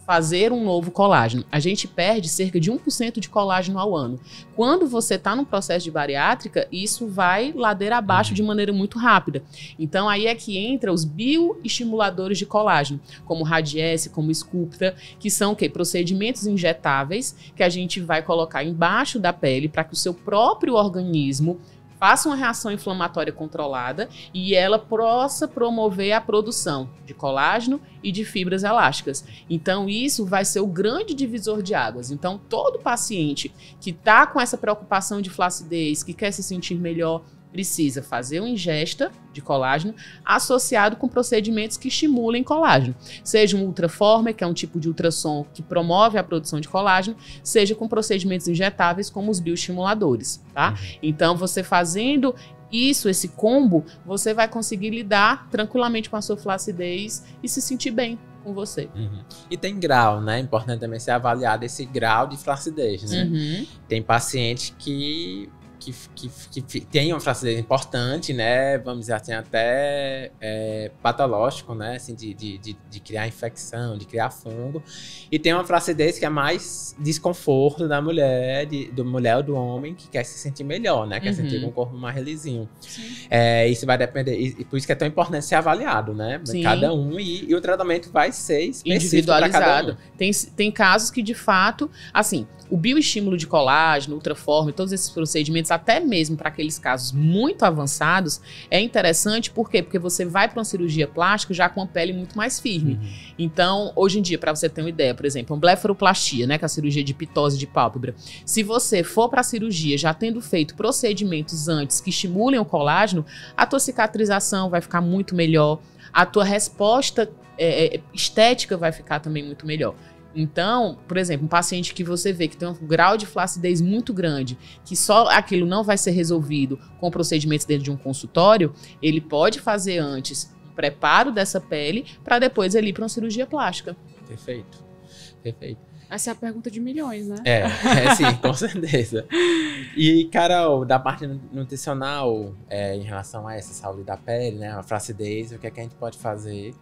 fazer um novo colágeno. A gente perde cerca de 1% de colágeno ao ano. Quando você está num processo de bariátrica, isso vai ladeira abaixo de maneira muito rápida. Então, aí é que entra os bioestimuladores de colágeno, como Radiesse, como Sculptra, que são procedimentos injetáveis que a gente vai colocar embaixo da pele para que o seu próprio organismo faça uma reação inflamatória controlada e ela possa promover a produção de colágeno e de fibras elásticas. Então, isso vai ser o grande divisor de águas. Então, todo paciente que está com essa preocupação de flacidez, que quer se sentir melhor, precisa fazer uma ingesta de colágeno associado com procedimentos que estimulem colágeno. Seja um ultraformer, que é um tipo de ultrassom que promove a produção de colágeno, seja com procedimentos injetáveis como os bioestimuladores, tá? Então, você fazendo esse combo, você vai conseguir lidar tranquilamente com a sua flacidez e se sentir bem com você. E tem grau, né? É importante também ser avaliado esse grau de flacidez, né? Tem pacientes que tem uma flacidez importante, né? Vamos dizer assim, até patológico, né? Assim, de criar infecção, de criar fungo. E tem uma flacidez que é mais desconforto da mulher, do mulher ou do homem que quer se sentir melhor, né? Quer sentir com o corpo mais lisinho. Isso vai depender, e por isso que é tão importante ser avaliado, né? Sim. Cada um, e o tratamento vai ser específico para cada um. Tem casos que, de fato, assim, o bioestímulo de colágeno, ultraforme, todos esses procedimentos, até mesmo para aqueles casos muito avançados, é interessante, por quê? Porque você vai para uma cirurgia plástica já com a pele muito mais firme. Então, hoje em dia, para você ter uma ideia, por exemplo, uma blefaroplastia, né, que é a cirurgia de pitose de pálpebra, se você for para a cirurgia já tendo feito procedimentos antes que estimulem o colágeno, a tua cicatrização vai ficar muito melhor, a tua resposta estética vai ficar também muito melhor. Então, por exemplo, um paciente que você vê que tem um grau de flacidez muito grande, que só aquilo não vai ser resolvido com procedimentos dentro de um consultório, ele pode fazer antes um preparo dessa pele para depois ele ir para uma cirurgia plástica. Perfeito. Essa é a pergunta de milhões, né? Sim, com certeza. E, Carol, da parte nutricional, em relação a essa saúde da pele, né, a flacidez, o que é que a gente pode fazer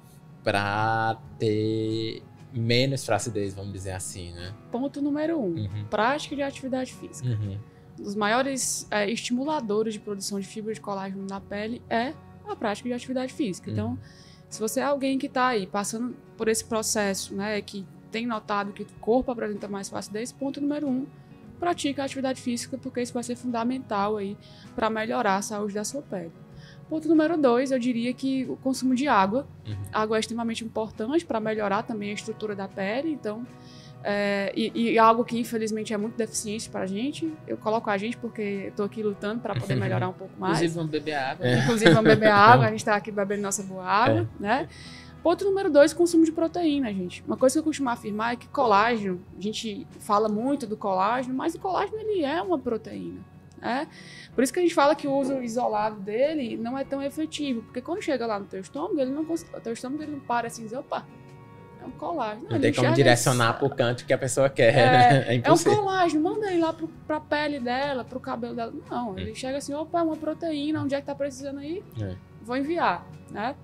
para ter menos flacidez, vamos dizer assim, né? Ponto número 1, prática de atividade física. Um dos maiores estimuladores de produção de fibra de colágeno na pele é a prática de atividade física. Então, se você é alguém que está aí passando por esse processo, né, que tem notado que o corpo apresenta mais flacidez, ponto número 1, pratica a atividade física, porque isso vai ser fundamental aí para melhorar a saúde da sua pele. Ponto número 2, eu diria que o consumo de água. Água é extremamente importante para melhorar também a estrutura da pele, então, e algo que infelizmente é muito deficiente para a gente. Eu coloco a gente porque estou aqui lutando para poder melhorar um pouco mais. Inclusive vamos beber água. Inclusive vamos beber água, a gente está aqui bebendo nossa boa água, né? Ponto número 2, consumo de proteína, gente. Uma coisa que eu costumo afirmar é que colágeno, a gente fala muito do colágeno, mas o colágeno ele é uma proteína, né? Por isso que a gente fala que o uso isolado dele não é tão efetivo, porque quando chega lá no teu estômago, o teu estômago ele não para assim e diz, opa, é um colágeno. Não tem como direcionar pro canto que a pessoa quer, né? É impossível. É um colágeno, manda ele lá pra pele dela, pro cabelo dela. Não, ele chega assim, opa, é uma proteína, onde é que tá precisando aí? Vou enviar, né?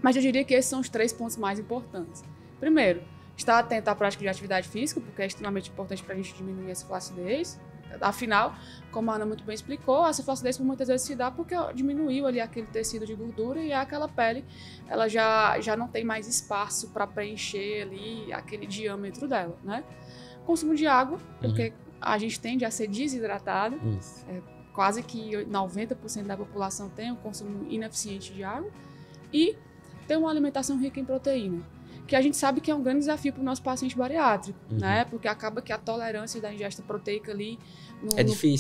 Mas eu diria que esses são os 3 pontos mais importantes. Primeiro, estar atento à prática de atividade física, porque é extremamente importante para a gente diminuir essa flacidez. Afinal, como a Ana muito bem explicou, essa flacidez muitas vezes se dá porque diminuiu ali aquele tecido de gordura e aquela pele ela já não tem mais espaço para preencher ali aquele diâmetro dela, né? Consumo de água, porque a gente tende a ser desidratado. Quase que 90% da população tem um consumo ineficiente de água. E ter uma alimentação rica em proteína, que a gente sabe que é um grande desafio para o nosso paciente bariátrico, né? Porque acaba que a tolerância da ingesta proteica ali no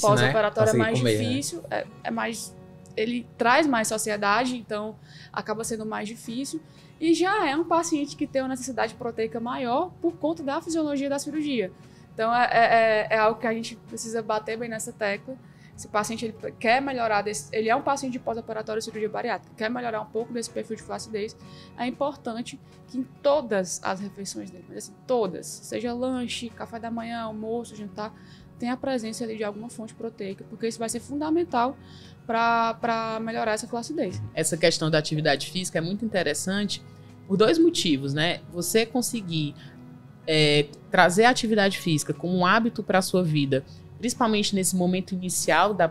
pós-operatório, né? É mais difícil, né? É mais, ele traz mais saciedade, então acaba sendo mais difícil. E já é um paciente que tem uma necessidade proteica maior por conta da fisiologia da cirurgia. Então é algo que a gente precisa bater bem nessa tecla. Se o paciente ele quer melhorar, ele é um paciente de pós-operatório de cirurgia bariátrica, quer melhorar um pouco desse perfil de flacidez, é importante que em todas as refeições dele, mas assim, todas, seja lanche, café da manhã, almoço, jantar, tenha a presença ali de alguma fonte proteica, porque isso vai ser fundamental para melhorar essa flacidez. Essa questão da atividade física é muito interessante por 2 motivos, né? Você conseguir trazer a atividade física como um hábito para a sua vida, principalmente nesse momento inicial do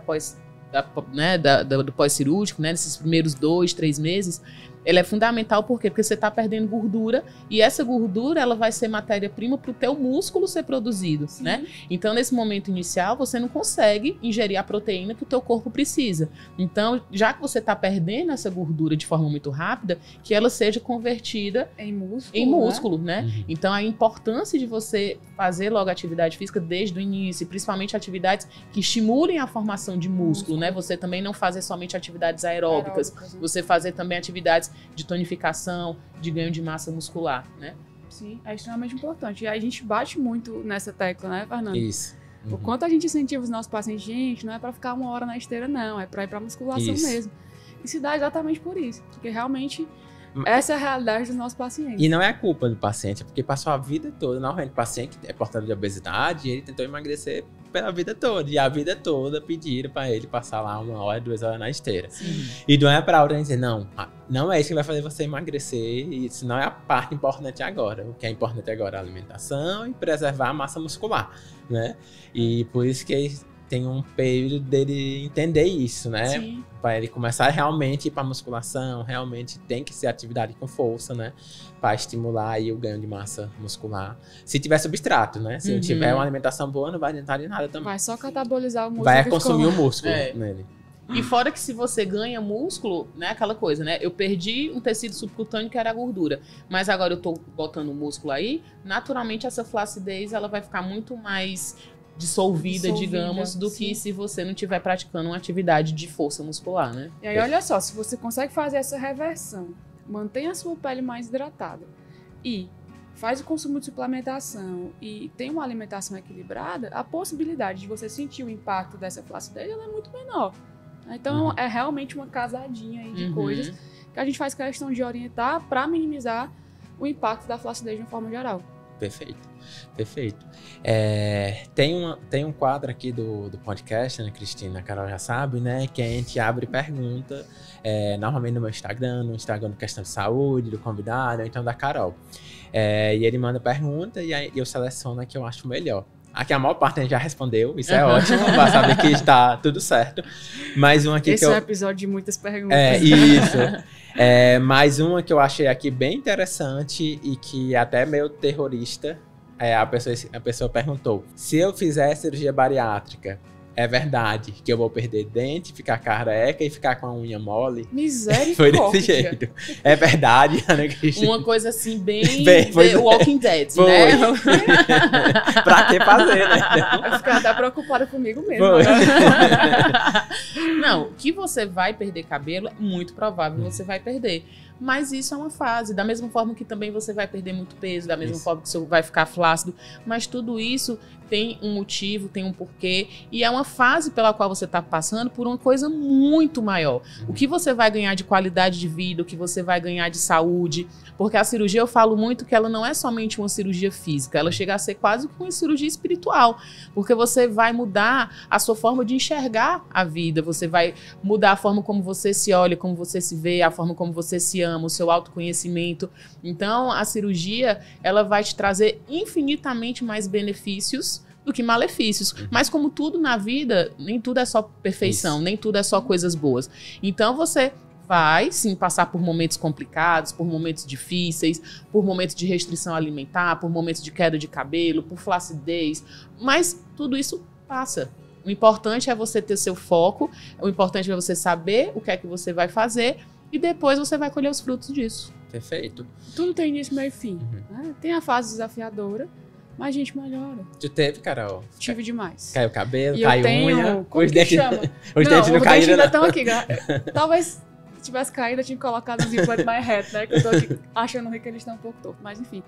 pós-cirúrgico, né, nesses primeiros 2, 3 meses, ela é fundamental. Por quê? Porque você está perdendo gordura e essa gordura ela vai ser matéria-prima para o teu músculo ser produzido, né? Então, nesse momento inicial, você não consegue ingerir a proteína que o teu corpo precisa. Então, já que você está perdendo essa gordura de forma muito rápida, que ela seja convertida em músculo, né? Então, a importância de você fazer logo a atividade física desde o início, principalmente atividades que estimulem a formação de músculo, né? Você também não fazer somente atividades aeróbicas, você fazer também atividades de tonificação, de ganho de massa muscular, né? Sim, é extremamente importante. E aí a gente bate muito nessa tecla, né, Fernando? Isso. O quanto a gente incentiva os nossos pacientes, gente, não é para ficar 1 hora na esteira, não, é para ir para musculação mesmo. E se dá exatamente por isso, porque realmente essa é a realidade dos nossos pacientes. E não é a culpa do paciente, é porque passou a vida toda, normalmente o paciente é portador de obesidade e ele tentou emagrecer pela vida toda, e a vida toda pediram pra ele passar lá 1 hora, 2 horas na esteira. E de uma hora pra outra a gente dizer, não é isso que vai fazer você emagrecer, e isso não é a parte importante agora. O que é importante agora é a alimentação e preservar a massa muscular, né? E por isso que tem um período dele entender isso, né? Para ele começar realmente a ir para musculação, realmente tem que ser atividade com força, né? Para estimular aí o ganho de massa muscular. Se tiver substrato, né? Se não tiver uma alimentação boa, não vai adiantar de nada também. Vai só catabolizar o músculo. Vai consumir o músculo nele. E fora que se você ganha músculo, né, aquela coisa, né? Eu perdi um tecido subcutâneo que era a gordura, mas agora eu tô botando o músculo aí, naturalmente essa flacidez ela vai ficar muito mais dissolvida, digamos, do que se você não estiver praticando uma atividade de força muscular, né? E aí, olha só, se você consegue fazer essa reversão, mantém a sua pele mais hidratada e faz o consumo de suplementação e tem uma alimentação equilibrada, a possibilidade de você sentir o impacto dessa flacidez ela é muito menor. Então, é realmente uma casadinha aí de coisas que a gente faz questão de orientar para minimizar o impacto da flacidez de uma forma geral. Perfeito, perfeito. Tem um quadro aqui do podcast, né, Cristina? A Carol já sabe, né? Que a gente abre pergunta, normalmente no meu Instagram, no Instagram do Questão de Saúde, do convidado, ou então da Carol. E ele manda pergunta e aí eu seleciono a que eu acho melhor. Aqui a maior parte a gente já respondeu, isso é ótimo, pra saber que está tudo certo. Mais uma aqui Esse é um episódio de muitas perguntas. Isso. Mais uma que eu achei aqui bem interessante e que até é meio terrorista. A pessoa perguntou: se eu fizer cirurgia bariátrica, é verdade que eu vou perder dente, ficar careca e ficar com a unha mole? Misericórdia. Foi desse jeito. É verdade, Ana Cristina? Uma coisa assim, bem The Walking Dead, Foi. né? Pra que fazer, né? Eu fiquei até preocupada comigo mesmo. Foi. Não, que você vai perder cabelo, é muito provável que você vai perder. Mas isso é uma fase, da mesma forma que também você vai perder muito peso, da mesma forma que você vai ficar flácido, mas tudo isso tem um motivo, tem um porquê, e é uma fase pela qual você está passando por uma coisa muito maior. O que você vai ganhar de qualidade de vida, o que você vai ganhar de saúde, porque a cirurgia, eu falo muito que ela não é somente uma cirurgia física, ela chega a ser quase uma cirurgia espiritual, porque você vai mudar a sua forma de enxergar a vida, você vai mudar a forma como você se olha, como você se vê, a forma como você se ama, o seu autoconhecimento. Então, a cirurgia, ela vai te trazer infinitamente mais benefícios do que malefícios. Mas como tudo na vida, nem tudo é só perfeição, nem tudo é só coisas boas. Então, você vai, sim, passar por momentos complicados, por momentos difíceis, por momentos de restrição alimentar, por momentos de queda de cabelo, por flacidez, mas tudo isso passa. O importante é você ter seu foco, o importante é você saber o que é que você vai fazer e depois você vai colher os frutos disso. Perfeito. Tudo tem início, meio e fim. Né? Tem a fase desafiadora, mas a gente melhora. Tu teve, Carol? Tive demais. Caiu o cabelo, E caiu eu tenho... unha. Como Os que dentes chama? os dentes não os dentes caíram, ainda não. estão aqui. Talvez se tivesse caído, eu tinha colocado os implantes mais reto, né? Que eu tô aqui achando que eles estão um pouco tortos. Mas enfim.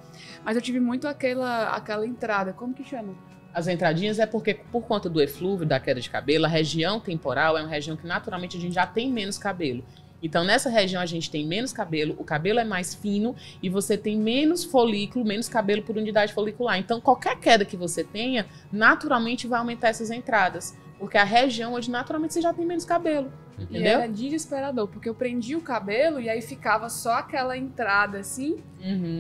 Mas eu tive muito aquela entrada. Como que chama? As entradinhas é porque, por conta do eflúvio, da queda de cabelo, a região temporal é uma região que naturalmente a gente já tem menos cabelo. Então, nessa região a gente tem menos cabelo, o cabelo é mais fino e você tem menos folículo, menos cabelo por unidade folicular. Então, qualquer queda que você tenha, naturalmente vai aumentar essas entradas. Porque a região onde naturalmente você já tem menos cabelo. Entendeu? E era desesperador, porque eu prendi o cabelo e aí ficava só aquela entrada assim,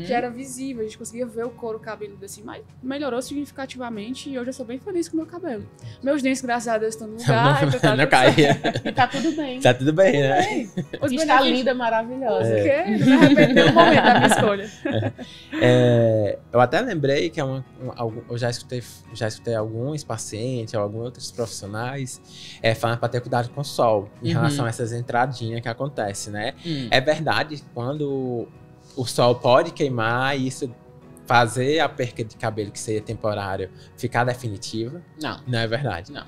que era visível, a gente conseguia ver o couro cabeludo assim, mas melhorou significativamente e hoje eu sou bem feliz com o meu cabelo. Meus dentes, graças a Deus, estão no lugar. Não caía. E tá tudo bem. Tá tudo bem, né? Está linda, maravilhosa. Não me arrependo nenhum momento da minha escolha. Eu até lembrei que eu já escutei alguns pacientes ou alguns outros profissionais falando para ter cuidado com o sol em relação a essas entradinhas que acontecem, né? É verdade, quando o sol pode queimar e isso fazer a perca de cabelo que seria temporário ficar definitiva? Não. Não é verdade. Não.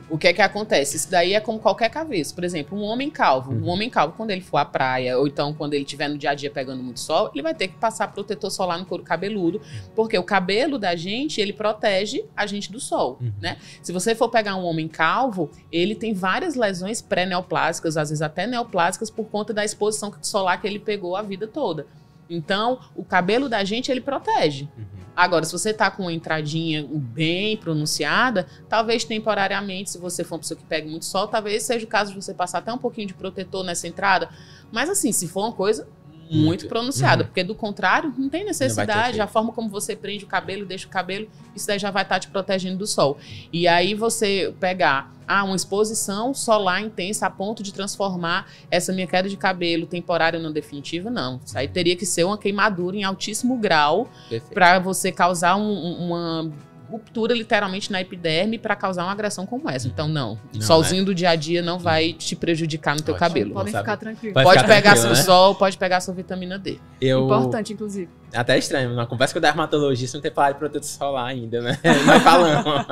O que é que acontece? Isso daí é como qualquer cabeça. Por exemplo, um homem calvo. Um homem calvo, quando ele for à praia, ou então quando ele estiver no dia a dia pegando muito sol, ele vai ter que passar protetor solar no couro cabeludo, porque o cabelo da gente, ele protege a gente do sol, né? Se você for pegar um homem calvo, ele tem várias lesões pré-neoplásicas, às vezes até neoplásicas, por conta da exposição solar que ele pegou a vida toda. Então, o cabelo da gente, ele protege. Agora, se você tá com uma entradinha bem pronunciada, talvez temporariamente, se você for uma pessoa que pega muito sol, talvez seja o caso de você passar até um pouquinho de protetor nessa entrada. Mas assim, se for uma coisa muito pronunciada, porque do contrário, não tem necessidade. A forma como você prende o cabelo, deixa o cabelo, isso daí já vai estar te protegendo do sol. E aí você pegar uma exposição solar intensa a ponto de transformar essa minha queda de cabelo temporária não definitiva, não. Isso aí teria que ser uma queimadura em altíssimo grau para você causar uma ruptura literalmente na epiderme para causar uma agressão como essa. Então, não. Solzinho do dia a dia não vai te prejudicar no teu cabelo. Podem ficar tranquilos. Pode pegar seu sol, pode pegar sua vitamina D. Importante, inclusive. Até estranho, na conversa com o dermatologista não ter falado de protetor solar ainda, né? Nós falamos.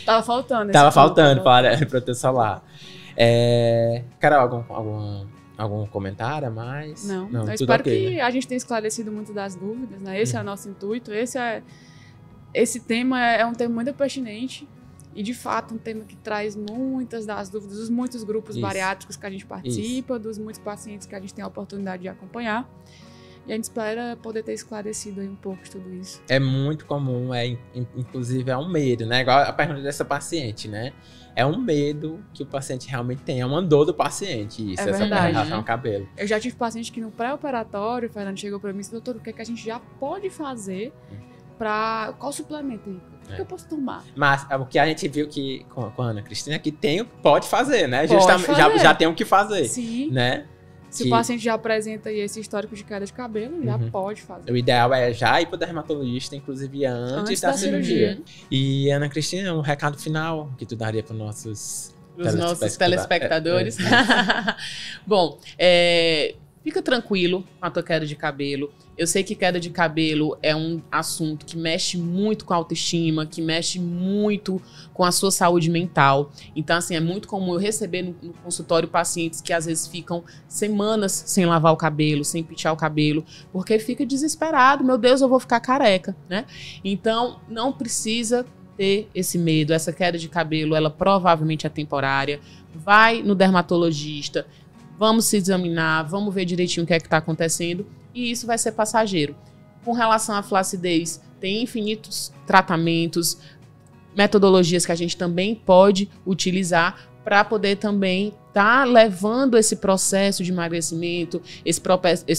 Tava faltando. Tava faltando falar de protetor solar. Carol, algum comentário a mais? Não, eu espero que a gente tenha esclarecido muito das dúvidas, né? Esse é o nosso intuito, esse tema é um tema muito pertinente e, de fato, um tema que traz muitas das dúvidas dos muitos grupos bariátricos que a gente participa, dos muitos pacientes que a gente tem a oportunidade de acompanhar. E a gente espera poder ter esclarecido aí um pouco de tudo isso. É muito comum, inclusive é um medo, né? Igual a pergunta dessa paciente, né? É um medo que o paciente realmente tem, é uma dor do paciente, isso, É essa verdade, relação ao cabelo. Eu já tive paciente que no pré-operatório, o Fernando chegou pra mim e disse, doutor, o que é que a gente já pode fazer pra... Qual suplemento aí? O que eu posso tomar? Mas o que a gente viu que com a Ana Cristina, que pode fazer, né? Pode Justamente, fazer. já tem o que fazer, Sim. né? Se o paciente já apresenta aí esse histórico de queda de cabelo, já pode fazer. O ideal é já ir pro dermatologista, inclusive antes da cirurgia. E Ana Cristina, um recado final que tu daria para nossos telespectadores. Bom, fica tranquilo com a tua queda de cabelo. Eu sei que queda de cabelo é um assunto que mexe muito com a autoestima, que mexe muito com a sua saúde mental. Então, assim, é muito comum eu receber no consultório pacientes que às vezes ficam semanas sem lavar o cabelo, sem pentear o cabelo, porque fica desesperado. Meu Deus, eu vou ficar careca, né? Então, não precisa ter esse medo. Essa queda de cabelo, ela provavelmente é temporária. Vai no dermatologista, vamos se examinar, vamos ver direitinho o que é que está acontecendo e isso vai ser passageiro. Com relação à flacidez, tem infinitos tratamentos, metodologias que a gente também pode utilizar para poder também estar levando esse processo de emagrecimento, esse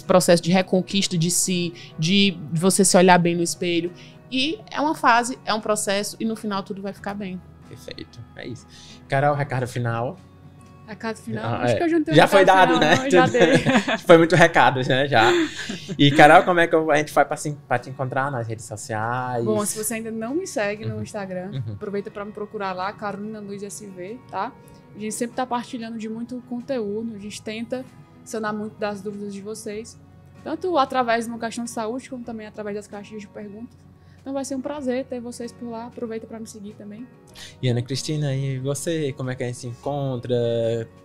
processo de reconquista de si, de você se olhar bem no espelho. E é uma fase, é um processo e no final tudo vai ficar bem. Perfeito, é isso. Carol, recado final. Recado final? Acho que eu já não tenho já foi dado, final, né? Não, já dei. Foi muito recado, né? Já. E, Carol, como é que a gente faz pra te encontrar nas redes sociais? Bom, se você ainda não me segue no Instagram, aproveita para me procurar lá, Carolina Luiz SV, tá? A gente sempre tá partilhando de muito conteúdo, a gente tenta sanar muito das dúvidas de vocês, tanto através do meu questão de saúde, como também através das caixinhas de perguntas. Então vai ser um prazer ter vocês por lá. Aproveita para me seguir também. E Ana Cristina, e você, como é que a gente se encontra?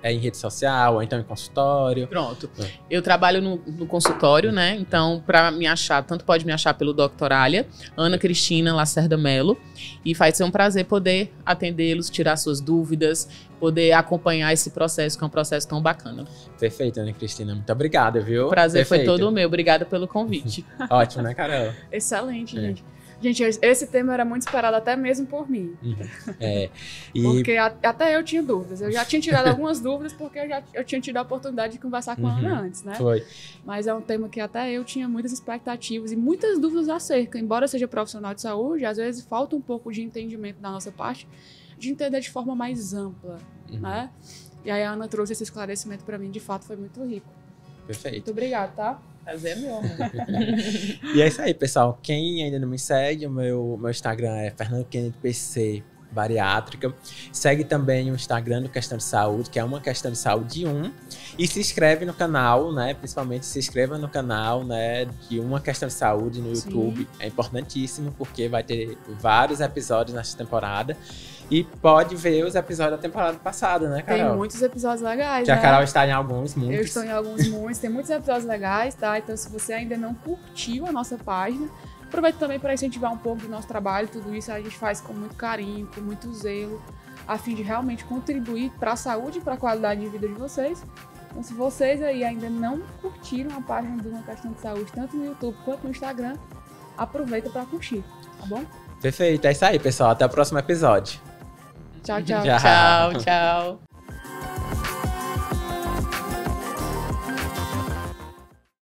É em rede social ou então em consultório? Pronto. Eu trabalho no consultório, né? Então, para me achar, tanto pode me achar pelo Dr. Alia, Ana Cristina Lacerda Melo. E vai ser um prazer poder atendê-los, tirar suas dúvidas, poder acompanhar esse processo, que é um processo tão bacana. Perfeito, Ana Cristina. Muito obrigada, viu? O prazer Perfeito. foi todo meu. Obrigada pelo convite. Ótimo, né, Carol? Excelente, gente. Gente, esse tema era muito esperado até mesmo por mim. Porque até eu tinha dúvidas. Eu já tinha tirado algumas dúvidas porque eu tinha tido a oportunidade de conversar com a Ana antes, né? Foi. Mas é um tema que até eu tinha muitas expectativas e muitas dúvidas acerca. Embora eu seja profissional de saúde, às vezes falta um pouco de entendimento da nossa parte, de entender de forma mais ampla, né? E aí a Ana trouxe esse esclarecimento para mim, de fato foi muito rico. Perfeito. Muito obrigada, tá? Prazer é meu, amor. E é isso aí, pessoal. Quem ainda não me segue, o meu Instagram é Fernando Kennedy PC Bariátrica. Segue também o Instagram do Questão de Saúde, que é uma Questão de Saúde 1. E se inscreve no canal, né? Principalmente se inscreva no canal, né? De Uma Questão de Saúde no YouTube. Sim. É importantíssimo, porque vai ter vários episódios nessa temporada. E pode ver os episódios da temporada passada, né, Carol? Tem muitos episódios legais, que né? A Carol está em alguns, muitos. Eu estou em alguns, muitos. Tem muitos episódios legais, tá? Então, se você ainda não curtiu a nossa página, aproveita também para incentivar um pouco do nosso trabalho. Tudo isso a gente faz com muito carinho, com muito zelo, a fim de realmente contribuir para a saúde e para a qualidade de vida de vocês. Então, se vocês aí ainda não curtiram a página de Uma Questão de Saúde, tanto no YouTube quanto no Instagram, aproveita para curtir, tá bom? Perfeito, é isso aí, pessoal. Até o próximo episódio. Tchau, tchau. Tchau, tchau.